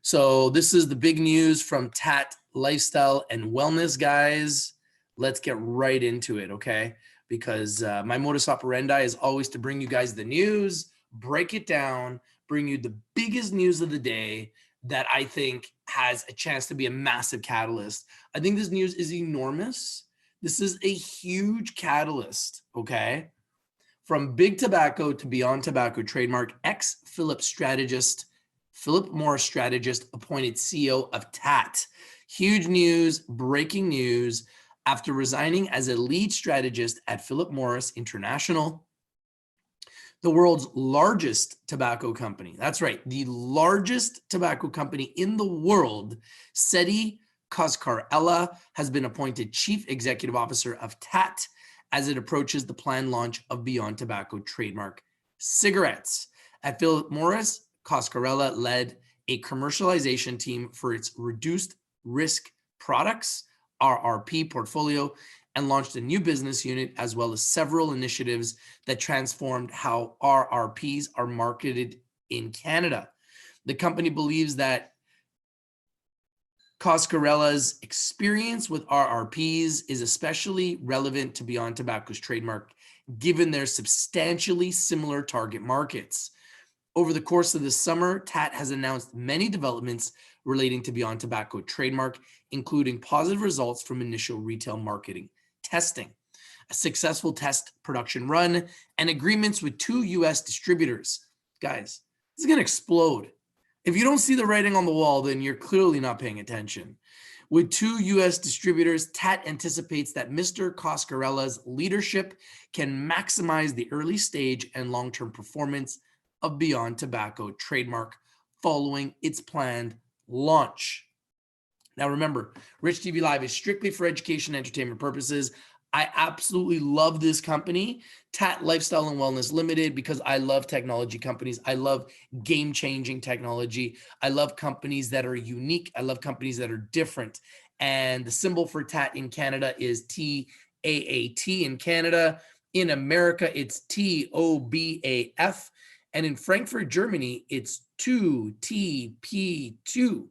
So this is the big news from TAAT Lifestyle and Wellness, guys. Let's get right into it, okay? Because my modus operandi is always to bring you guys the news, break it down, bring you the biggest news of the day that I think has a chance to be a massive catalyst. I think this news is enormous. This is a huge catalyst, okay? From big tobacco to beyond tobacco trademark, ex-Philip Morris strategist appointed CEO of TAAT. Huge news, breaking news. After resigning as a lead strategist at Philip Morris International, the world's largest tobacco company. That's right, the largest tobacco company in the world, Setti Coscarella, has been appointed Chief Executive Officer of TAAT as it approaches the planned launch of Beyond Tobacco trademark cigarettes. At Philip Morris, Coscarella led a commercialization team for its reduced risk products, RRP portfolio, and launched a new business unit as well as several initiatives that transformed how RRPs are marketed in Canada. The company believes that Coscarella's experience with RRPs is especially relevant to Beyond Tobacco's trademark, given their substantially similar target markets. Over the course of this summer, TAAT has announced many developments relating to Beyond Tobacco trademark, including positive results from initial retail marketing testing, a successful test production run, and agreements with 2 US distributors. Guys, this is going to explode. If you don't see the writing on the wall, then you're clearly not paying attention. With 2 US distributors, TAAT anticipates that Mr. Coscarella's leadership can maximize the early stage and long-term performance of Beyond Tobacco trademark following its planned launch. Now remember, Rich TV Live is strictly for education and entertainment purposes. I absolutely love this company, TAAT Lifestyle and Wellness Limited, because I love technology companies. I love game-changing technology. I love companies that are unique. I love companies that are different. And the symbol for TAAT in Canada is TAAT in Canada. In America, it's TOBAF. And in Frankfurt, Germany, it's 2TP2.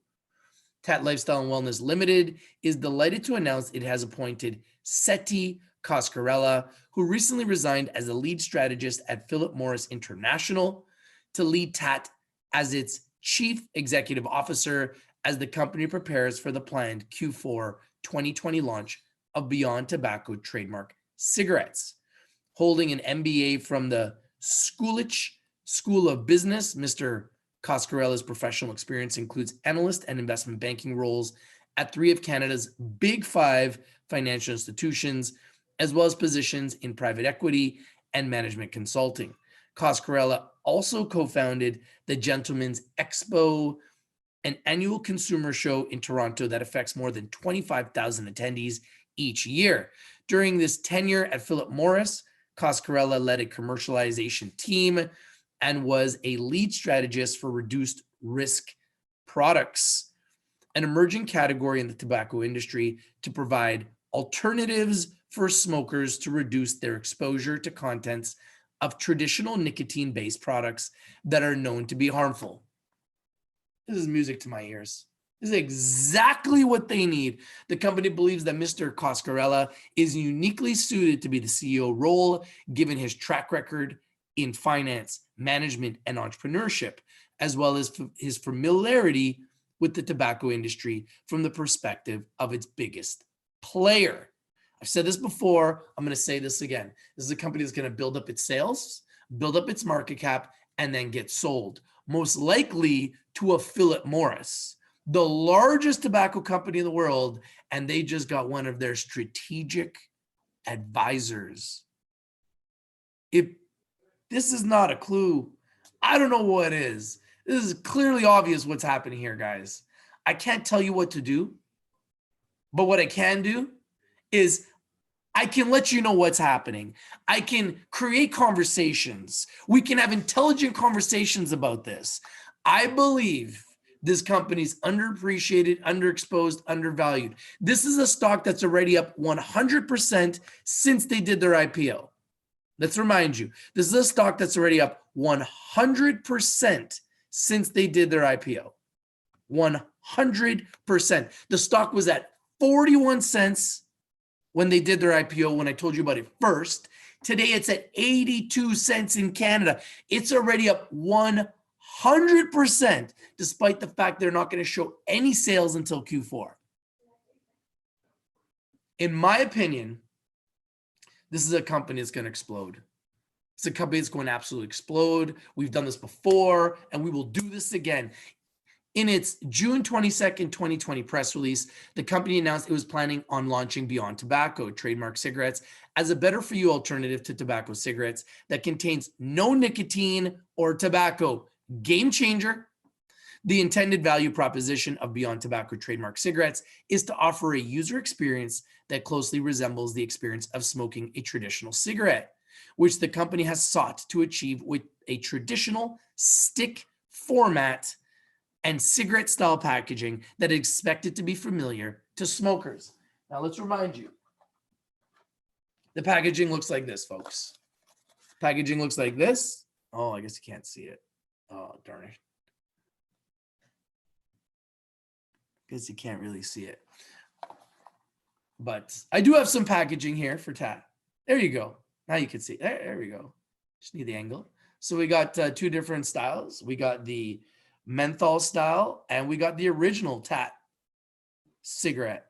TAAT Lifestyle and Wellness Limited is delighted to announce it has appointed Setti Coscarella, who recently resigned as the lead strategist at Philip Morris International, to lead TAAT as its Chief Executive Officer as the company prepares for the planned Q4 2020 launch of Beyond Tobacco trademark cigarettes. Holding an MBA from the Schulich School of Business, Mr. Coscarella's professional experience includes analyst and investment banking roles at 3 of Canada's big 5 financial institutions, as well as positions in private equity and management consulting. Coscarella also co-founded the Gentleman's Expo, an annual consumer show in Toronto that affects more than 25,000 attendees each year. During this tenure at Philip Morris, Coscarella led a commercialization team and was a lead strategist for reduced risk products, an emerging category in the tobacco industry to provide alternatives for smokers to reduce their exposure to contents of traditional nicotine-based products that are known to be harmful. This is music to my ears. This is exactly what they need. The company believes that Mr. Coscarella is uniquely suited to be the CEO role, given his track record in finance, management, and entrepreneurship, as well as his familiarity with the tobacco industry from the perspective of its biggest player. I've said this before, I'm going to say this again. This is a company that's going to build up its sales, build up its market cap, and then get sold, most likely to a Philip Morris, the largest tobacco company in the world, and they just got one of their strategic advisors. If this is not a clue, I don't know what is. This is clearly obvious what's happening here, guys. I can't tell you what to do, but what I can do is I can let you know what's happening. I can create conversations. We can have intelligent conversations about this. I believe this company's underappreciated, underexposed, undervalued. This is a stock that's already up 100% since they did their IPO. Let's remind you, this is a stock that's already up 100% since they did their IPO. 100%. The stock was at 41 cents when they did their IPO, when I told you about it first. Today, it's at 82 cents in Canada. It's already up 100%, despite the fact they're not going to show any sales until Q4. In my opinion, this is a company that's going to explode. It's a company that's going to absolutely explode. We've done this before, and we will do this again. In its June 22nd, 2020 press release, the company announced it was planning on launching Beyond Tobacco trademark cigarettes as a better-for-you alternative to tobacco cigarettes that contains no nicotine or tobacco. Game changer. The intended value proposition of Beyond Tobacco trademark cigarettes is to offer a user experience that closely resembles the experience of smoking a traditional cigarette, which the company has sought to achieve with a traditional stick format and cigarette-style packaging that is expected to be familiar to smokers. Now, let's remind you, the packaging looks like this, folks. Packaging looks like this. Oh, I guess you can't see it. Oh, darn it. Guess you can't really see it. But I do have some packaging here for TAAT. There you go. Now you can see. There we go. Just need the angle. So we got two different styles. We got the menthol style, and we got the original TAAT cigarette,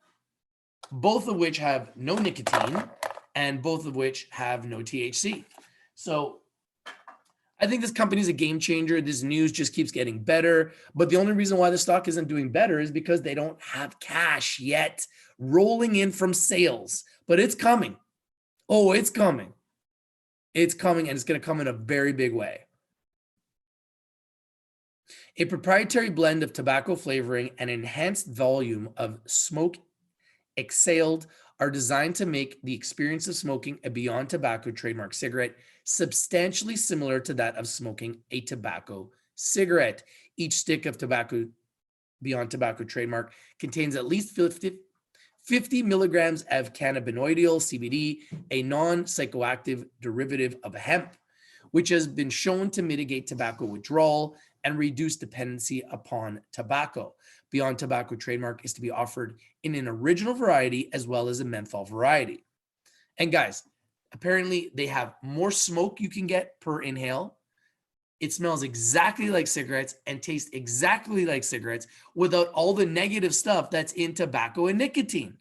both of which have no nicotine and both of which have no THC. So I think this company is a game changer. This news just keeps getting better, but the only reason why the stock isn't doing better is because they don't have cash yet rolling in from sales, but it's coming. Oh, it's coming. It's coming, and it's going to come in a very big way. A proprietary blend of tobacco flavoring and enhanced volume of smoke exhaled are designed to make the experience of smoking a Beyond Tobacco trademark cigarette substantially similar to that of smoking a tobacco cigarette. Each stick of tobacco Beyond Tobacco trademark contains at least 50 milligrams of cannabinoidal CBD, a non-psychoactive derivative of hemp, which has been shown to mitigate tobacco withdrawal and reduce dependency upon tobacco. Beyond Tobacco trademark is to be offered in an original variety as well as a menthol variety. And guys, apparently they have more smoke you can get per inhale. It smells exactly like cigarettes and tastes exactly like cigarettes without all the negative stuff that's in tobacco and nicotine.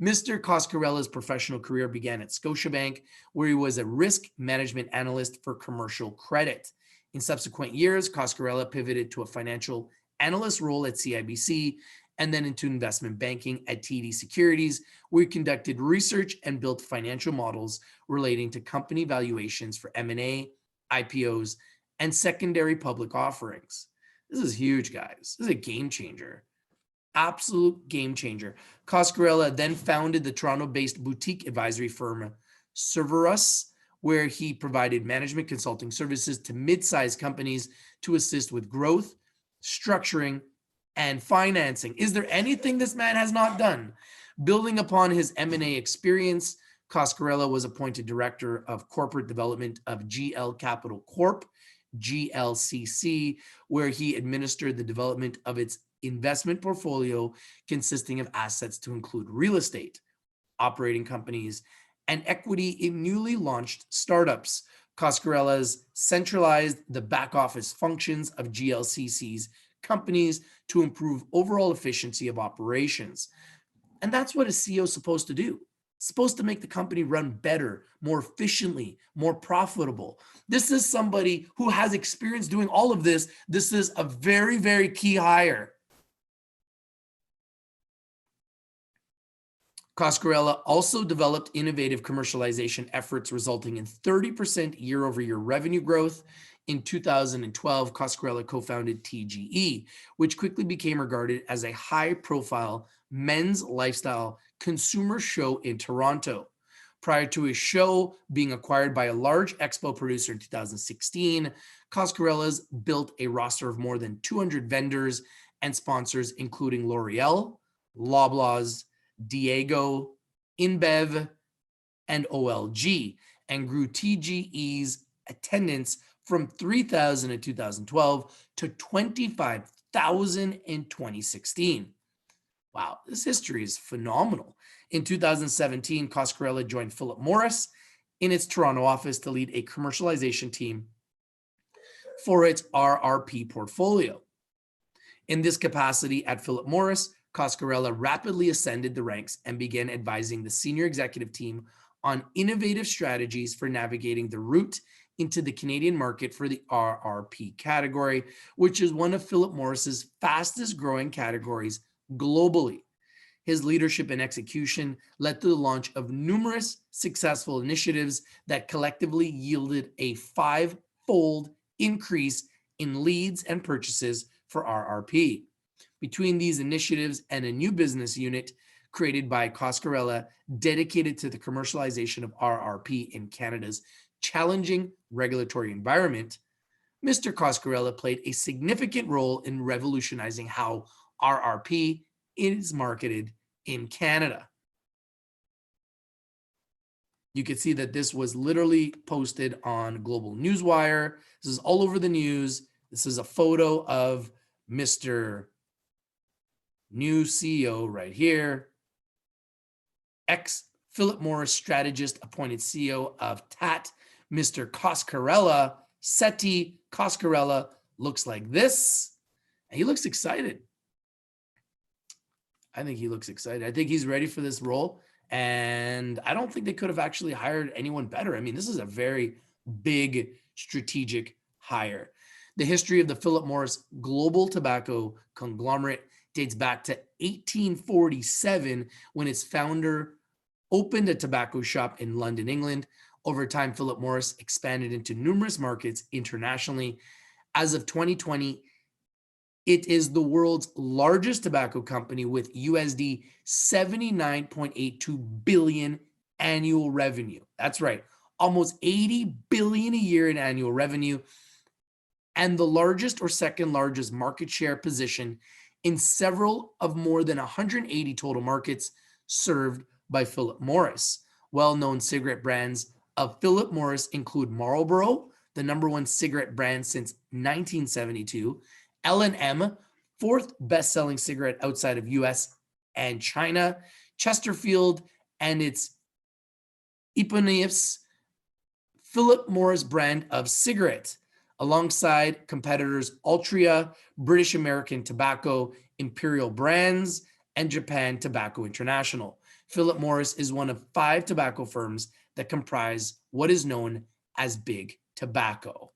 Mr. Coscarella's professional career began at Scotiabank, where he was a risk management analyst for commercial credit. In subsequent years, Coscarella pivoted to a financial analyst role at CIBC and then into investment banking at TD Securities, where he conducted research and built financial models relating to company valuations for M&A, IPOs, and secondary public offerings. This is huge, guys. This is a game changer. Absolute game changer. Coscarella then founded the Toronto-based boutique advisory firm Cerberus, where he provided management consulting services to mid-sized companies to assist with growth, structuring, and financing. Is there anything this man has not done? Building upon his M&A experience, Coscarella was appointed Director of Corporate Development of GL Capital Corp, GLCC, where he administered the development of its investment portfolio consisting of assets to include real estate, operating companies, and equity in newly launched startups. Coscarella's centralized the back office functions of GLCC's companies to improve overall efficiency of operations. And that's what a CEO is supposed to do. It's supposed to make the company run better, more efficiently, more profitable. This is somebody who has experience doing all of this. This is a very, very key hire. Coscarella also developed innovative commercialization efforts resulting in 30% year-over-year revenue growth. In 2012, Coscarella co-founded TGE, which quickly became regarded as a high-profile men's lifestyle consumer show in Toronto. Prior to his show being acquired by a large Expo producer in 2016, Coscarella's built a roster of more than 200 vendors and sponsors, including L'Oreal, Loblaws, Diego, InBev, and OLG, and grew TGE's attendance from 3,000 in 2012 to 25,000 2000 and 2016. Wow, this history is phenomenal. In 2017, Coscarella joined Philip Morris in its Toronto office to lead a commercialization team for its RRP portfolio. In this capacity at Philip Morris, Coscarella rapidly ascended the ranks and began advising the senior executive team on innovative strategies for navigating the route into the Canadian market for the RRP category, which is one of Philip Morris's fastest growing categories globally. His leadership and execution led to the launch of numerous successful initiatives that collectively yielded a 5-fold increase in leads and purchases for RRP. Between these initiatives and a new business unit created by Coscarella dedicated to the commercialization of RRP in Canada's challenging regulatory environment, Mr. Coscarella played a significant role in revolutionizing how RRP is marketed in Canada. You can see that this was literally posted on Global Newswire. This is all over the news. This is a photo of Mr. New CEO right here. Ex-Philip Morris strategist appointed CEO of TAAT, Mr. Coscarella, Setti Coscarella, looks like this. And he looks excited. I think he looks excited. I think he's ready for this role. And I don't think they could have actually hired anyone better. I mean, this is a very big strategic hire. The history of the Philip Morris global tobacco conglomerate dates back to 1847 when its founder opened a tobacco shop in London, England. Over time, Philip Morris expanded into numerous markets internationally. As of 2020, it is the world's largest tobacco company with USD 79.82 billion annual revenue. That's right, almost 80 billion a year in annual revenue, and the largest or second largest market share position in several of more than 180 total markets served by Philip Morris. Well-known cigarette brands of Philip Morris include Marlboro, the #1 cigarette brand since 1972, L&M, 4th best-selling cigarette outside of US and China, Chesterfield and its eponymous Philip Morris brand of cigarette, alongside competitors Altria, British American Tobacco, Imperial Brands, and Japan Tobacco International. Philip Morris is one of 5 tobacco firms that comprise what is known as Big Tobacco.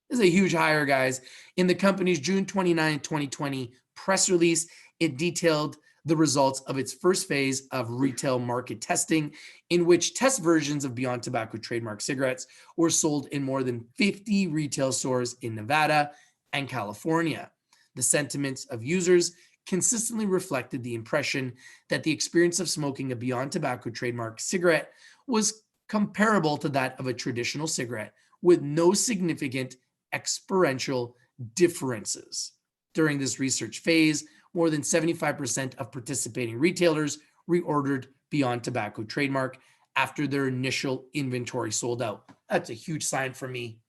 This is a huge hire, guys. In the company's June 29, 2020 press release, it detailed the results of its first phase of retail market testing, in which test versions of Beyond Tobacco trademark cigarettes were sold in more than 50 retail stores in Nevada and California. The sentiments of users consistently reflected the impression that the experience of smoking a Beyond Tobacco trademark cigarette was comparable to that of a traditional cigarette, with no significant experiential differences. During this research phase, more than 75% of participating retailers reordered Beyond Tobacco trademark after their initial inventory sold out. That's a huge sign for me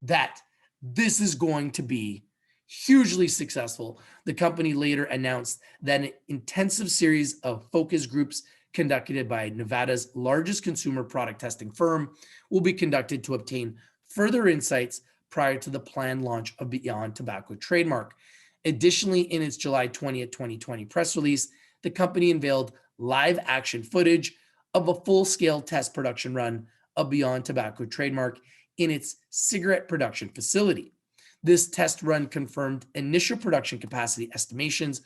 that this is going to be hugely successful. The company later announced that an intensive series of focus groups conducted by Nevada's largest consumer product testing firm will be conducted to obtain further insights prior to the planned launch of Beyond Tobacco trademark. Additionally, in its July 20th, 2020 press release, the company unveiled live action footage of a full-scale test production run of Beyond Tobacco trademark in its cigarette production facility. This test run confirmed initial production capacity estimations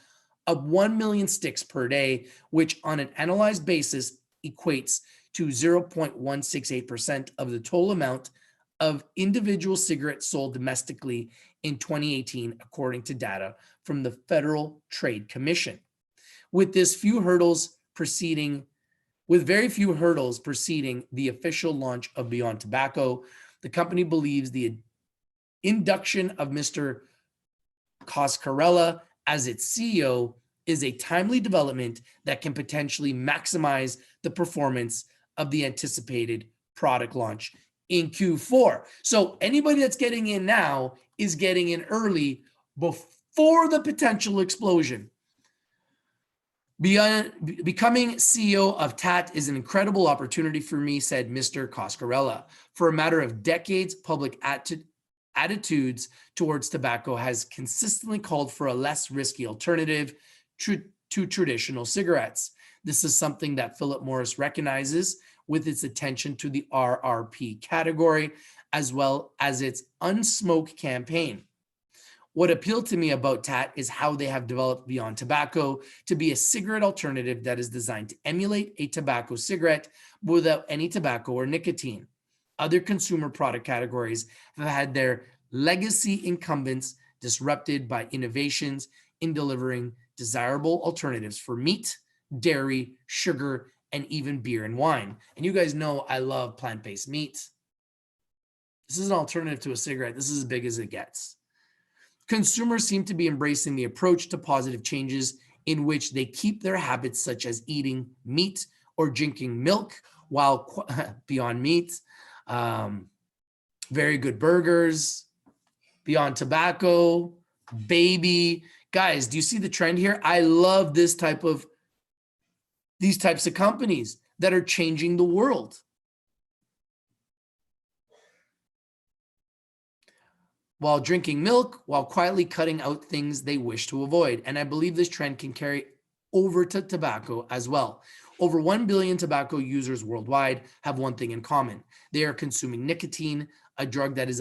of 1 million sticks per day, which on an analyzed basis equates to 0.168% of the total amount of individual cigarettes sold domestically in 2018, according to data from the Federal Trade Commission. With very few hurdles preceding the official launch of Beyond Tobacco, the company believes the induction of Mr. Coscarella as its CEO is a timely development that can potentially maximize the performance of the anticipated product launch in Q4. So anybody that's getting in now is getting in early for the potential explosion. Becoming CEO of TAAT is an incredible opportunity for me, said Mr. Coscarella. For a matter of decades, public attitudes towards tobacco has consistently called for a less risky alternative to traditional cigarettes. This is something that Philip Morris recognizes with its attention to the RRP category, as well as its Unsmoke campaign. What appealed to me about TAAT is how they have developed Beyond Tobacco to be a cigarette alternative that is designed to emulate a tobacco cigarette without any tobacco or nicotine. Other consumer product categories have had their legacy incumbents disrupted by innovations in delivering desirable alternatives for meat, dairy, sugar, and even beer and wine. And you guys know I love plant-based meat. This is an alternative to a cigarette. This is as big as it gets. Consumers seem to be embracing the approach to positive changes in which they keep their habits such as eating meat or drinking milk while Beyond Meat, Very Good Burgers, Beyond Tobacco, Baby. Guys, do you see the trend here? I love these types of companies that are changing the world. While drinking milk, while quietly cutting out things they wish to avoid. And I believe this trend can carry over to tobacco as well. Over 1 billion tobacco users worldwide have one thing in common. They are consuming nicotine, a drug that is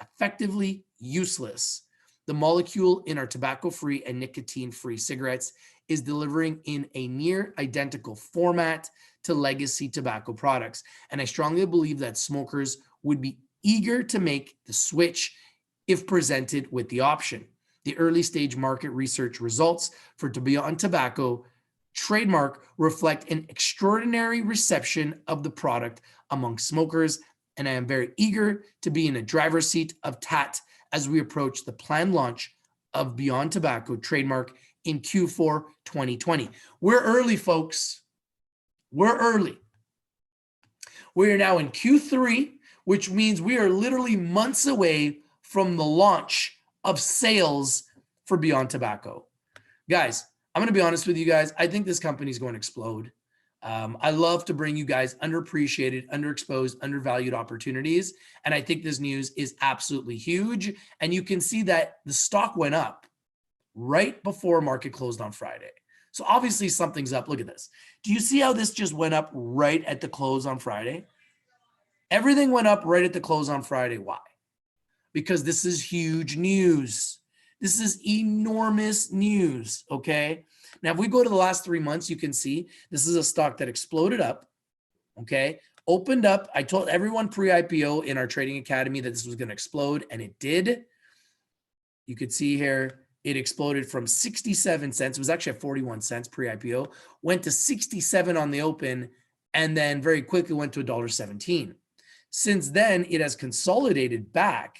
effectively useless. The molecule in our tobacco-free and nicotine-free cigarettes is delivering in a near identical format to legacy tobacco products. And I strongly believe that smokers would be eager to make the switch if presented with the option. The early stage market research results for Beyond Tobacco trademark reflect an extraordinary reception of the product among smokers, and I am very eager to be in a driver's seat of TAAT as we approach the planned launch of Beyond Tobacco trademark in Q4 2020. We're early, folks. We're early. We are now in Q3, which means we are literally months away from the launch of sales for Beyond Tobacco. Guys, I'm going to be honest with you guys. I think this company is going to explode. I love to bring you guys underappreciated, underexposed, undervalued opportunities. And I think this news is absolutely huge. And you can see that the stock went up right before market closed on Friday. So obviously something's up. Look at this. Do you see how this just went up right at the close on Friday? Everything went up right at the close on Friday. Why? Because this is huge news. This is enormous news, okay? Now, if we go to the last 3 months, you can see this is a stock that exploded up, okay? Opened up. I told everyone pre-IPO in our trading academy that this was going to explode, and it did. You could see here, it exploded from 67 cents. It was actually at 41 cents pre-IPO, went to 67 on the open, and then very quickly went to $1.17. Since then, it has consolidated back.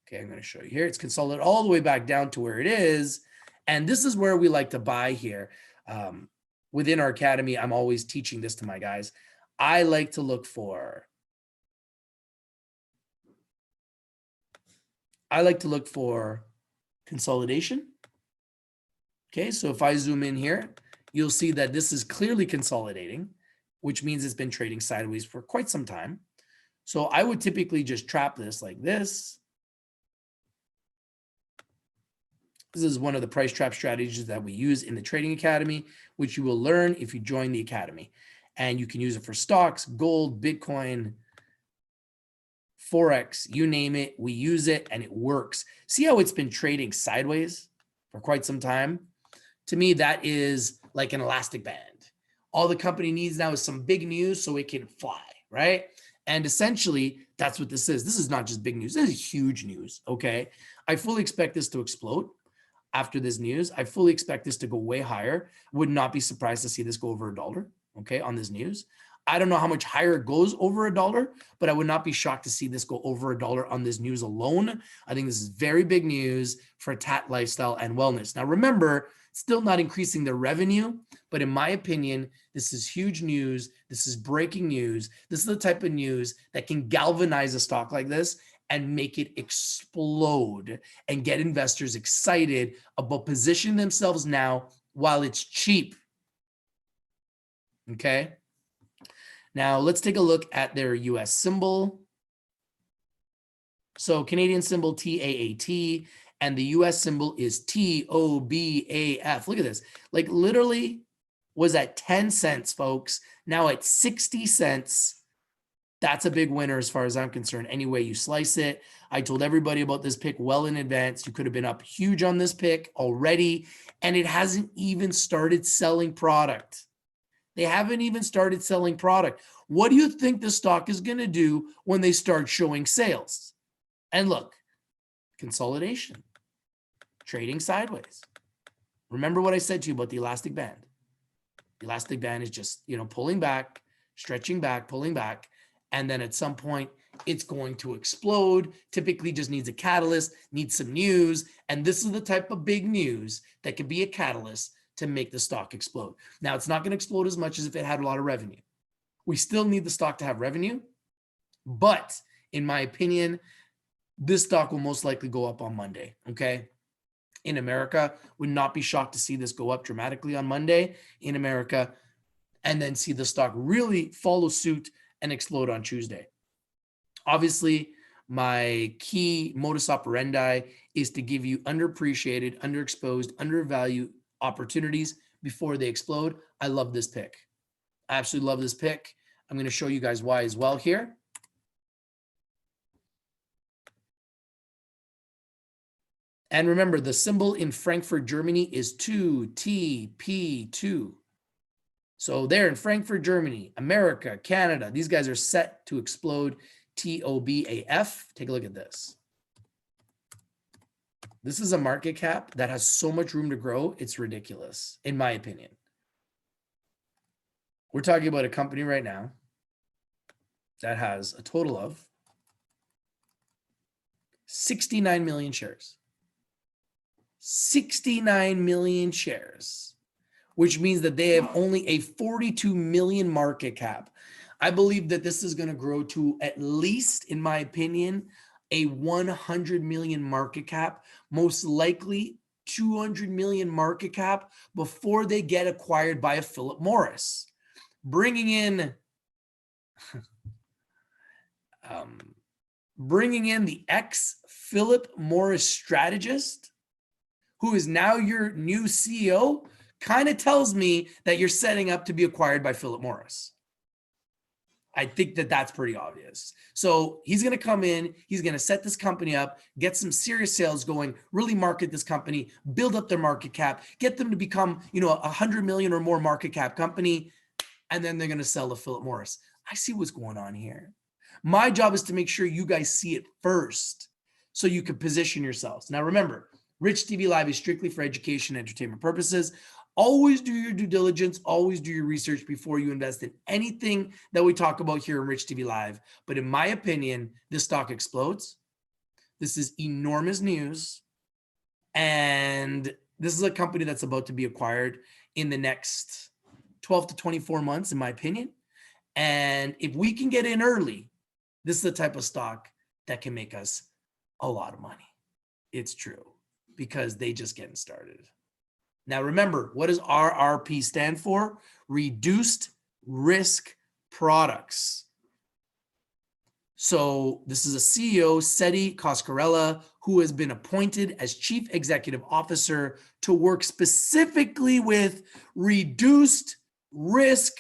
Okay, I'm going to show you here. It's consolidated all the way back down to where it is. And this is where we like to buy here. Within our academy, I'm always teaching this to my guys. I like to look for consolidation. Okay, so if I zoom in here, you'll see that this is clearly consolidating, which means it's been trading sideways for quite some time. So I would typically just trap this like this. This is one of the price trap strategies that we use in the Trading Academy, which you will learn if you join the Academy. And you can use it for stocks, gold, Bitcoin, Forex, you name it. We use it and it works. See how it's been trading sideways for quite some time? To me, that is like an elastic band. All the company needs now is some big news so it can fly, right? And essentially, that's what this is. This is not just big news. This is huge news, okay? I fully expect this to explode after this news. I fully expect this to go way higher. Would not be surprised to see this go over $1, okay, on this news. I don't know how much higher it goes over $1, but I would not be shocked to see this go over $1 on this news alone. I think this is very big news for TAAT Lifestyle and Wellness. Now, remember, still not increasing their revenue, but in my opinion, this is huge news. This is breaking news. This is the type of news that can galvanize a stock like this and make it explode and get investors excited about positioning themselves now while it's cheap. Okay. Now let's take a look at their US symbol. So Canadian symbol TAAT, and the US symbol is TOBAF. Look at this. Like literally was at 10 cents, folks. Now at 60 cents. That's a big winner as far as I'm concerned. Any way you slice it. I told everybody about this pick well in advance. You could have been up huge on this pick already, and it hasn't even started selling product. They haven't even started selling product. What do you think the stock is going to do when they start showing sales? And look, consolidation, trading sideways. Remember what I said to you about the elastic band. The elastic band is just, pulling back, stretching back, pulling back. And then at some point, it's going to explode. Typically just needs a catalyst, needs some news. And this is the type of big news that could be a catalyst to make the stock explode. Now, it's not going to explode as much as if it had a lot of revenue. We still need the stock to have revenue. But in my opinion, this stock will most likely go up on Monday, okay? In America, would not be shocked to see this go up dramatically on Monday in America, and then see the stock really follow suit and explode on Tuesday. Obviously, my key modus operandi is to give you underappreciated, underexposed, undervalued opportunities before they explode. I love this pick. I absolutely love this pick. I'm going to show you guys why as well here. And remember, the symbol in Frankfurt, Germany is 2TP2. So there in Frankfurt, Germany, America, Canada, these guys are set to explode. TOBAF. Take a look at this. This is a market cap that has so much room to grow. It's ridiculous, in my opinion. We're talking about a company right now that has a total of 69 million shares. 69 million shares, which means that they have only a 42 million market cap. I believe that this is going to grow to at least, in my opinion, a 100 million market cap, most likely 200 million market cap before they get acquired by a Philip Morris. Bringing in the ex-Philip Morris strategist, who is now your new CEO, kind of tells me that you're setting up to be acquired by Philip Morris. I think that that's pretty obvious. So he's going to come in, he's going to set this company up, get some serious sales going, really market this company, build up their market cap, get them to become, a 100 million or more market cap company, and then they're going to sell to Philip Morris. I see what's going on here. My job is to make sure you guys see it first so you can position yourselves. Now remember, Rich TV Live is strictly for education and entertainment purposes. Always do your due diligence, always do your research before you invest in anything that we talk about here in Rich TV Live. But in my opinion, this stock explodes. This is enormous news. And this is a company that's about to be acquired in the next 12 to 24 months, in my opinion. And if we can get in early, this is the type of stock that can make us a lot of money. It's true, because they just getting started. Now, remember, what does RRP stand for? Reduced risk products. So this is a CEO, Setti Coscarella, who has been appointed as Chief Executive Officer to work specifically with reduced risk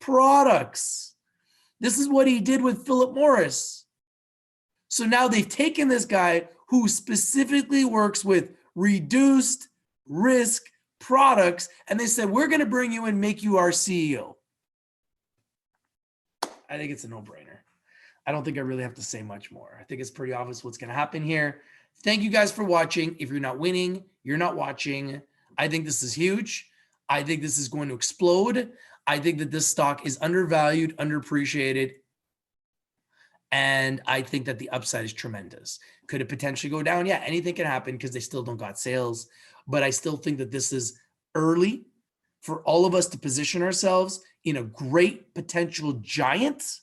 products. This is what he did with Philip Morris. So now they've taken this guy who specifically works with reduced risk products, and they said, we're going to bring you and make you our CEO. I think it's a no-brainer. I don't think I really have to say much more. I think it's pretty obvious what's going to happen here. Thank you guys for watching. If you're not winning, you're not watching. I think this is huge. I think this is going to explode. I think that this stock is undervalued, underappreciated. And I think that the upside is tremendous. Could it potentially go down? Yeah, anything can happen because they still don't got sales. But I still think that this is early for all of us to position ourselves in a great potential giant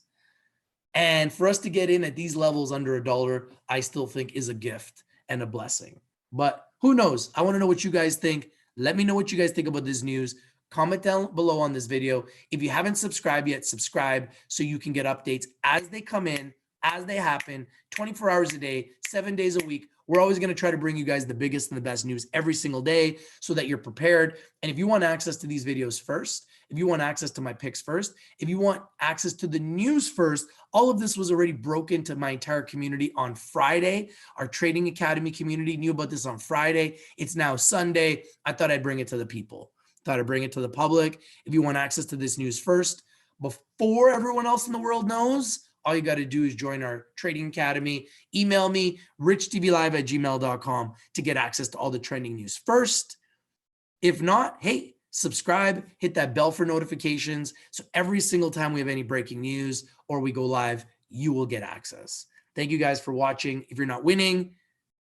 And for us to get in at these levels under $1, I still think is a gift and a blessing. But who knows? I want to know what you guys think. Let me know what you guys think about this news. Comment down below on this video. If you haven't subscribed yet, subscribe so you can get updates as they come in, as they happen, 24 hours a day, 7 days a week. We're always going to try to bring you guys the biggest and the best news every single day so that you're prepared. And if you want access to these videos first, if you want access to my picks first, if you want access to the news first, all of this was already broken to my entire community on Friday. Our Trading Academy community knew about this on Friday. It's now Sunday. I thought I'd bring it to the people. Thought I'd bring it to the public. If you want access to this news first, before everyone else in the world knows, all you got to do is join our Trading Academy. Email me, richtvlive@gmail.com, to get access to all the trending news first. If not, hey, subscribe, hit that bell for notifications. So every single time we have any breaking news or we go live, you will get access. Thank you guys for watching. If you're not winning,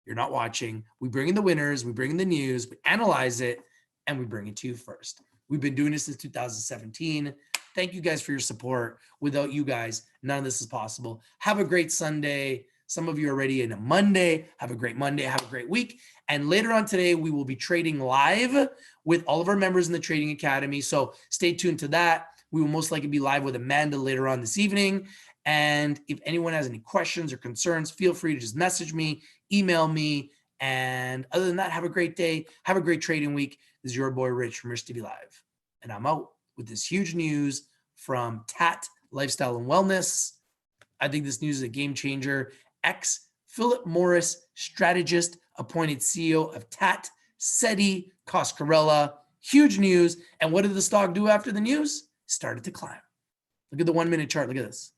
you're not watching. We bring in the winners, we bring in the news, we analyze it, and we bring it to you first. We've been doing this since 2017. Thank you guys for your support. Without you guys, none of this is possible. Have a great Sunday. Some of you are already in a Monday. Have a great Monday. Have a great week. And later on today, we will be trading live with all of our members in the Trading Academy. So stay tuned to that. We will most likely be live with Amanda later on this evening. And if anyone has any questions or concerns, feel free to just message me, email me. And other than that, have a great day. Have a great trading week. This is your boy Rich from Rich TV Live. And I'm out with this huge news from TAAT Lifestyle and Wellness. I think this news is a game changer. Philip Morris strategist appointed CEO of TAAT, Setti Coscarella. Huge news. And what did the stock do after the news? Started to climb. Look at the 1 minute chart. Look at this.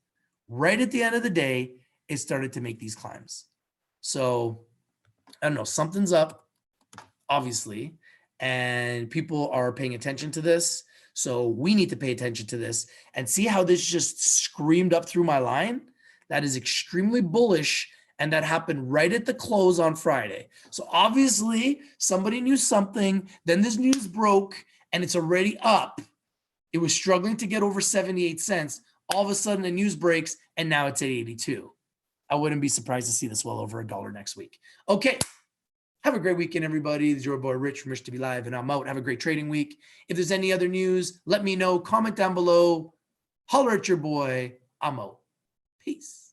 Right at the end of the day, it started to make these climbs. So I don't know, something's up, obviously, and people are paying attention to this. So we need to pay attention to this and see how this just screamed up through my line. That is extremely bullish, and that happened right at the close on Friday. So obviously somebody knew something, then this news broke and it's already up. It was struggling to get over 78 cents. All of a sudden the news breaks and now it's at 82. I wouldn't be surprised to see this well over $1 next week. Okay. Have a great weekend, everybody. This is your boy Rich from Rich TV Live, and I'm out. Have a great trading week. If there's any other news, let me know. Comment down below. Holler at your boy. I'm out. Peace.